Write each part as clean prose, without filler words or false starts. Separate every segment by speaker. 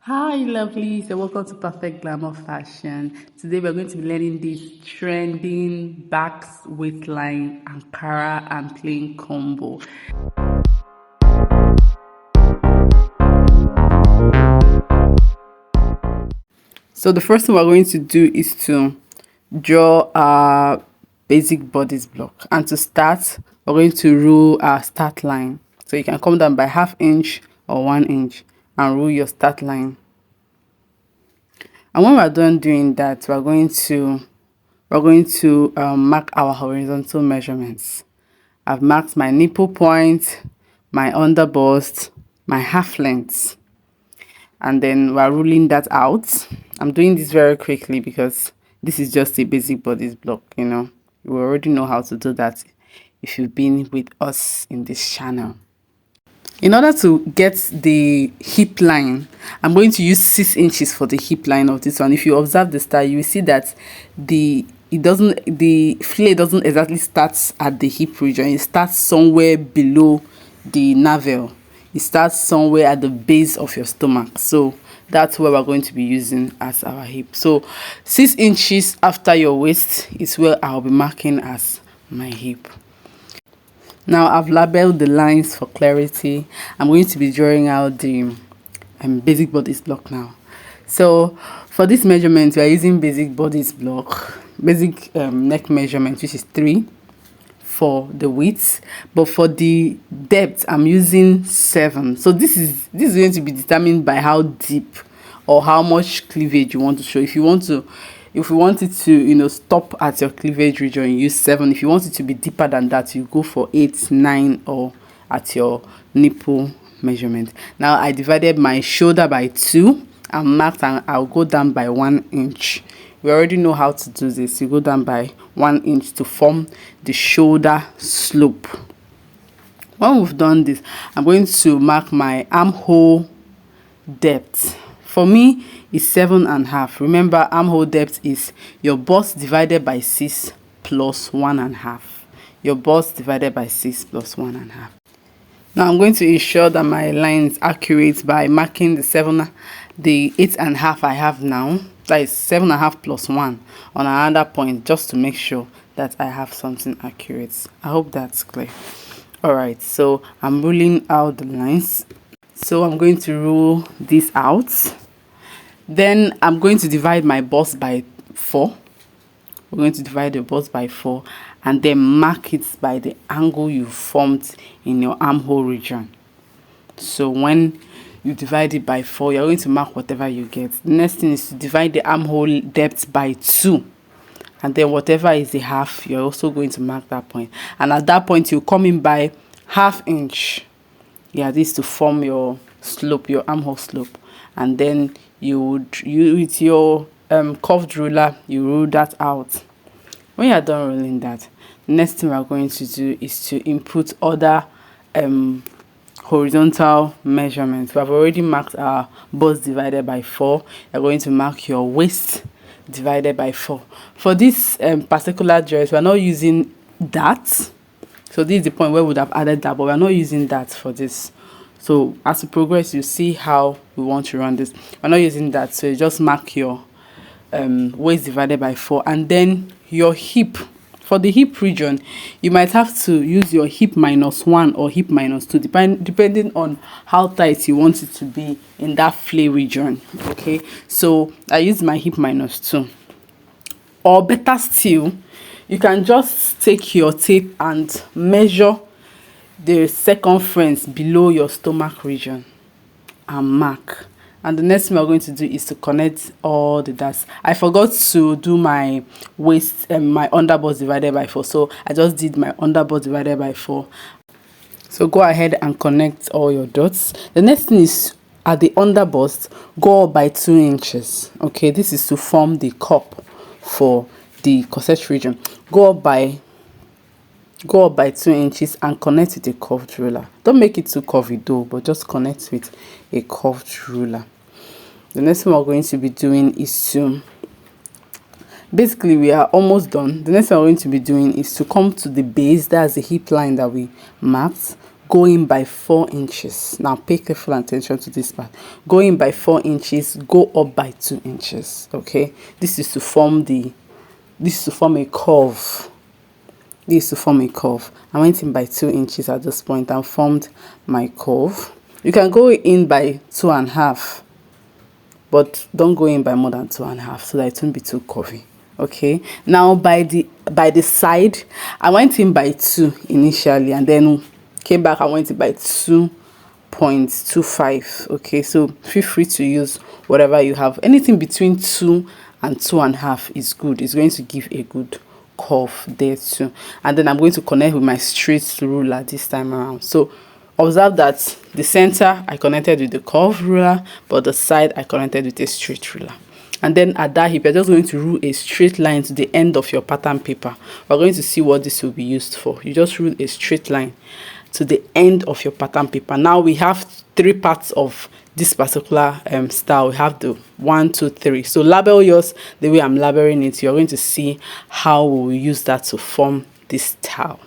Speaker 1: Hi lovelies and welcome to Perfect Glamour Fashion. Today we're going to be learning this trending Basque waistline Ankara and plain combo. So the first thing we're going to do is to draw our basic bodice block, and to start we're going to rule our start line. So you can come down by ½ inch or 1 inch and rule your start line. And when we're done doing that, we're going to mark our horizontal measurements. I've marked my nipple point, my underbust, my half length, and then we're ruling that out. I'm doing this very quickly because this is just a basic bodice block. You already know how to do that if you've been with us in this channel. In order to get the hip line, I'm going to use 6 inches for the hip line of this one. If you observe the style, you will see that the flare doesn't exactly start at the hip region. It starts somewhere below the navel. It starts somewhere at the base of your stomach. So that's where we're going to be using as our hip. So 6 inches after your waist is where I'll be marking as my hip. Now I've labeled the lines for clarity. I'm going to be drawing out the basic bodice block now. So for this measurement, we are using basic bodice block, basic neck measurement, which is 3 for the width, but for the depth I'm using 7. So this is going to be determined by how deep or how much cleavage you want to show. If you want it to stop at your cleavage region, you use 7. If you want it to be deeper than that, you go for 8, 9, or at your nipple measurement. Now I divided my shoulder by 2 and marked, and I'll go down by 1 inch. We already know how to do this. You go down by 1 inch to form the shoulder slope. When we've done this, I'm going to mark my armhole depth. For me, it's 7.5. Remember, armhole depth is your bust divided by 6 plus 1.5. Your bust divided by 6 plus 1.5. Now I'm going to ensure that my line is accurate by marking the 8.5 I have now. That is 7.5 plus 1 on another point, just to make sure that I have something accurate. I hope that's clear. Alright, so I'm ruling out the lines. So I'm going to rule this out. Then I'm going to divide my bust by 4. We're going to divide the bust by 4 and then mark it by the angle you formed in your armhole region. So when you divide it by 4, you're going to mark whatever you get. The next thing is to divide the armhole depth by 2. And then whatever is the half, you're also going to mark that point. And at that point, you come in by ½ inch. Yeah, this to form your slope, your armhole slope. And then you with your curved ruler, you rule that out. When you're done ruling that, the next thing we're going to do is to input other horizontal measurements. We have already marked our bust divided by 4. You're going to mark your waist divided by 4. For this particular dress, we're not using that. So this is the point where we would have added that, but we're not using that for this. So as we progress, you see how we want to run this. We're not using that, so you just mark your waist divided by 4, and then your hip. For the hip region, you might have to use your hip -1 or hip -2, depending on how tight you want it to be in that flare region. Okay, so I use my hip -2. Or better still, you can just take your tape and measure the circumference below your stomach region and mark. And the next thing we're going to do is to connect all the dots. I forgot to do my waist and my underbust divided by 4, so I just did my underbust divided by 4. So go ahead and connect all your dots. The next thing is, at the underbust, go up by 2 inches. Okay, this is to form the cup for the corset region. Go up by 2 inches and connect with a curved ruler. Don't make it too curvy though, but just connect with a curved ruler. The next thing we're going to be doing is to, basically we are almost done. The next thing we're going to be doing is to come to the base, that's the hip line that we marked. going by 4 inches. Now pay careful attention to this part. Going by 4 inches, go up by 2 inches. Okay, this is to form a curve. This is to form a curve. I went in by 2 inches at this point and formed my curve. You can go in by 2.5, but don't go in by more than 2.5 so that it won't be too curvy. Okay, now by the side, I went in by 2 initially and then came back. I went in by 2.25. okay, so feel free to use whatever you have. Anything between 2 and 2.5 is good. It's going to give a good curve there too. And then I'm going to connect with my straight ruler this time around. So observe that the center I connected with the curved ruler, but the side I connected with a straight ruler. And then at that hip, you're just going to rule a straight line to the end of your pattern paper. We're going to see what this will be used for. You just rule a straight line to the end of your pattern paper. Now we have 3 parts of this particular style. We have the 1, 2, 3. So label yours the way I'm labeling it. You're going to see how we will use that to form this style.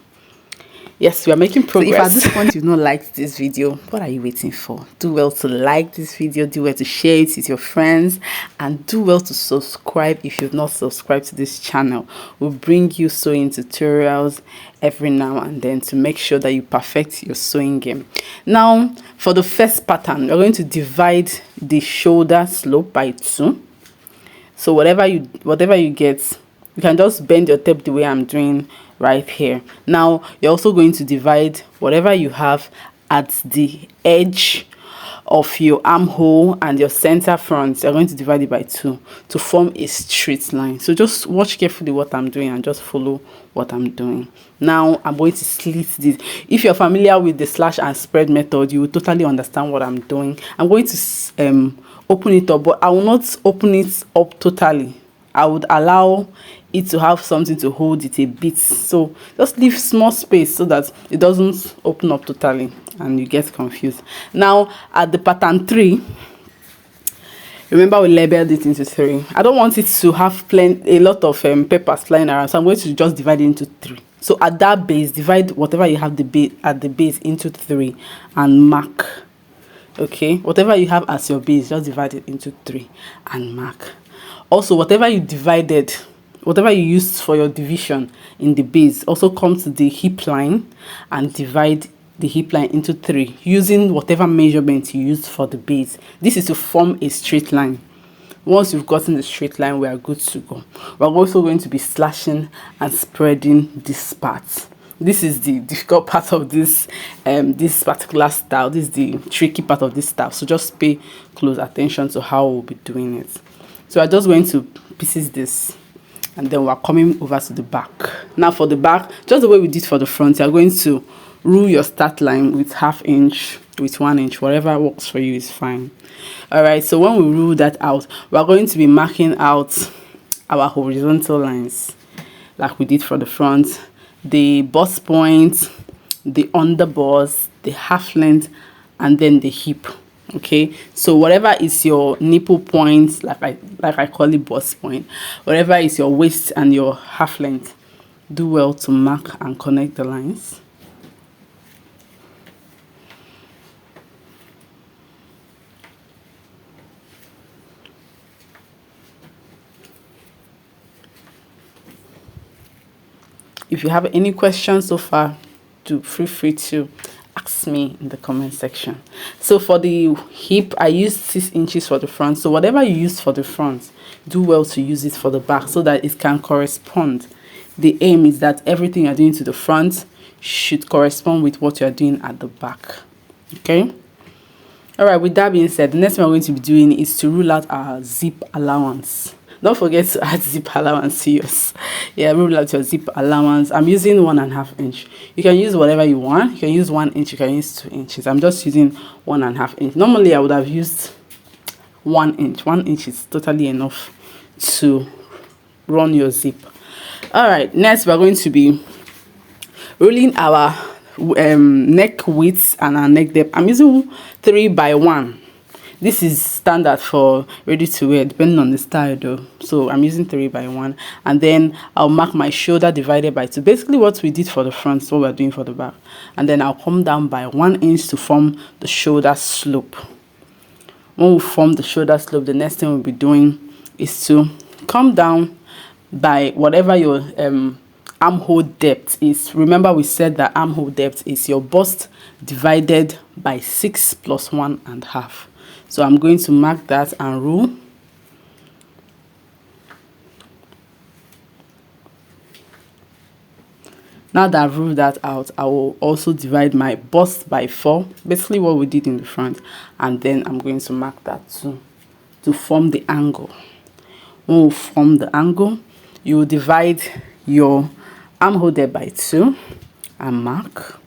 Speaker 1: Yes, we are making progress. So if at this point you've not liked this video, what are you waiting for? Do well to like this video, do well to share it with your friends, and do well to subscribe if you've not subscribed to this channel. We'll bring you sewing tutorials every now and then to make sure that you perfect your sewing game. Now, for the first pattern, we're going to divide the shoulder slope by 2. So whatever you get, you can just bend your tape the way I'm doing right here. Now you're also going to divide whatever you have at the edge of your armhole and your center front. You're going to divide it by 2 to form a straight line. So just watch carefully what I'm doing and just follow what I'm doing. Now I'm going to slit this. If you're familiar with the slash and spread method, you will totally understand what I'm doing. I'm going to open it up, but I will not open it up totally. I would allow it to have something to hold it a bit, so just leave small space so that it doesn't open up totally and you get confused. Now at the pattern 3, remember we labeled it into 3. I don't want it to have a lot of papers flying around, so I'm going to just divide it into 3. So at that base, divide whatever you have at the base into 3 and mark. Okay, whatever you have as your base, just divide it into 3 and mark. Also, whatever you used for your division in the base, also come to the hip line and divide the hip line into 3 using whatever measurement you used for the base. This is to form a straight line. Once you've gotten the straight line, we are good to go. We're also going to be slashing and spreading this part. This is the difficult part of this particular style. This is the tricky part of this style, so just pay close attention to how we'll be doing it. So I'm just going to pieces this, and then we're coming over to the back. Now for the back, just the way we did for the front, you're going to rule your start line with 1/2 inch, with 1 inch, whatever works for you is fine. All right, so when we rule that out, we're going to be marking out our horizontal lines like we did for the front, the bust point, the underbust, the half length, and then the hip. Okay, so whatever is your nipple point, like I call it bust point, whatever is your waist and your half length, do well to mark and connect the lines. If you have any questions so far, do feel free to ask me in the comment section. So for the hip, I used 6 inches for the front. So whatever you use for the front, do well to use it for the back so that it can correspond. The aim is that everything you're doing to the front should correspond with what you're doing at the back. Okay. All right, with that being said, the next thing we're going to be doing is to rule out our zip allowance. Don't forget to add zip allowance to yours. Yeah, rule out your zip allowance. I'm using 1.5 inch. You can use whatever you want. You can use 1 inch, you can use 2 inches. I'm just using 1.5 inch. Normally I would have used 1 inch. 1 inch is totally enough to run your zip. All right, next we're going to be ruling our neck width and our neck depth. I'm using 3 by 1. This is standard for ready to wear depending on the style though, so I'm using 3x1. And then I'll mark my shoulder divided by 2, basically what we did for the front is what we're doing for the back. And then I'll come down by 1 inch to form the shoulder slope. When we form the shoulder slope, the next thing we'll be doing is to come down by whatever your armhole depth is. Remember we said that armhole depth is your bust divided by 6 plus 1.5. So I'm going to mark that and rule. Now that I've ruled that out, I will also divide my bust by 4, basically what we did in the front, and then I'm going to mark that too to form the angle. When we form the angle, you will divide your armhole depth by 2 and mark.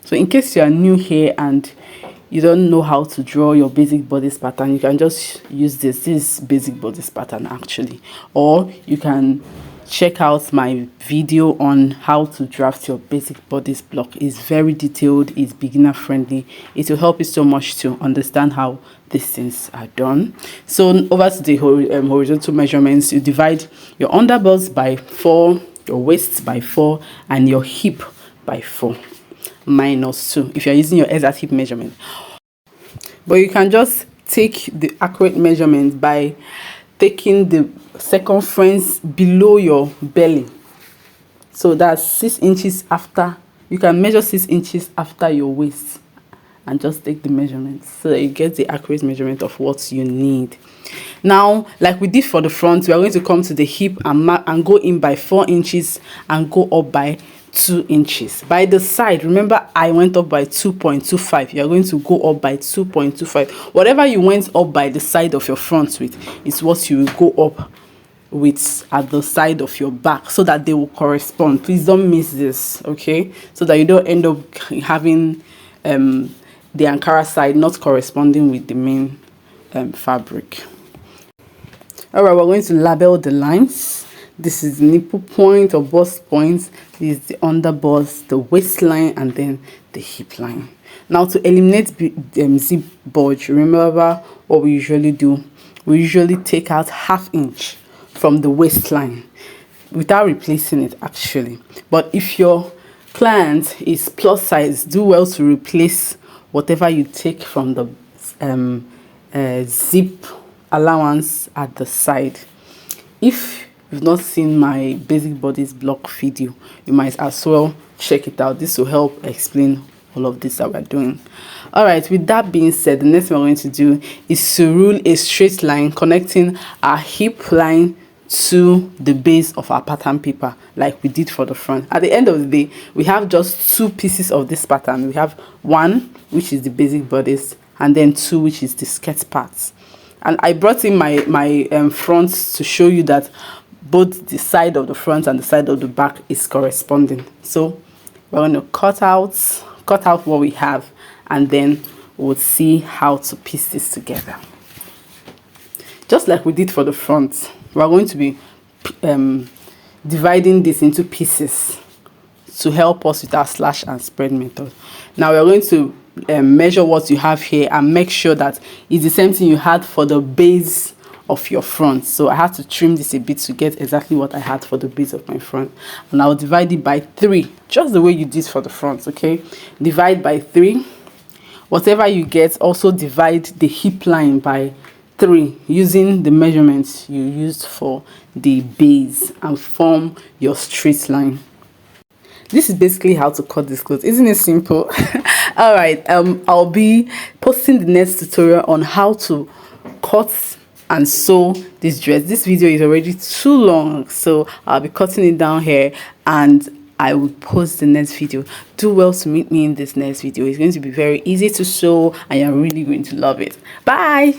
Speaker 1: So in case you are new here and you don't know how to draw your basic bodice pattern, you can just use this basic bodice pattern actually, or you can check out my video on how to draft your basic bodice block. It's very detailed, it's beginner friendly. It will help you so much to understand how these things are done. So over to the horizontal measurements. You divide your underbust by 4, your waist by 4, and your hip by 4 minus 2 if you're using your exact hip measurement. But you can just take the accurate measurement by taking the circumference below your belly. So that's 6 inches after. You can measure 6 inches after your waist and just take the measurement so that you get the accurate measurement of what you need. Now, like we did for the front, we are going to come to the hip and mark and go in by 4 inches and go up by 2 inches. By the side, remember I went up by 2.25. You are going to go up by 2.25. Whatever you went up by the side of your front with is what you will go up with at the side of your back, so that they will correspond. Please don't miss this, okay? So that you don't end up having the Ankara side not corresponding with the main fabric. All right, we're going to label the lines. This is nipple point or bust point. This is the underbust, the waistline, and then the hip line. Now to eliminate zip bulge, remember what we usually do. We usually take out 1/2 inch from the waistline without replacing it actually. But if your client is plus size, do well to replace whatever you take from the zip allowance at the side. If you've not seen my basic bodice block video, you might as well check it out. This will help explain all of this that we're doing. All right, with that being said, the next thing we're going to do is to rule a straight line connecting our hip line to the base of our pattern paper like we did for the front. At the end of the day, we have just 2 pieces of this pattern. We have 1, which is the basic bodice, and then 2, which is the skirt parts. And I brought in my fronts to show you that both the side of the front and the side of the back is corresponding. So we're going to cut out what we have, and then we'll see how to piece this together. Just like we did for the front, we're going to be dividing this into pieces to help us with our slash and spread method. Now we're going to measure what you have here and make sure that it's the same thing you had for the base of your front. So I had to trim this a bit to get exactly what I had for the base of my front, and I'll divide it by 3, just the way you did for the front. Okay, divide by 3. Whatever you get, also divide the hip line by 3 using the measurements you used for the base and form your straight line. This is basically how to cut this clothes. Isn't it simple? All right, I'll be posting the next tutorial on how to cut and sew this dress. This video is already too long, so I'll be cutting it down here and I will post the next video. Do well to meet me in this next video. It's going to be very easy to sew and you're really going to love it. Bye.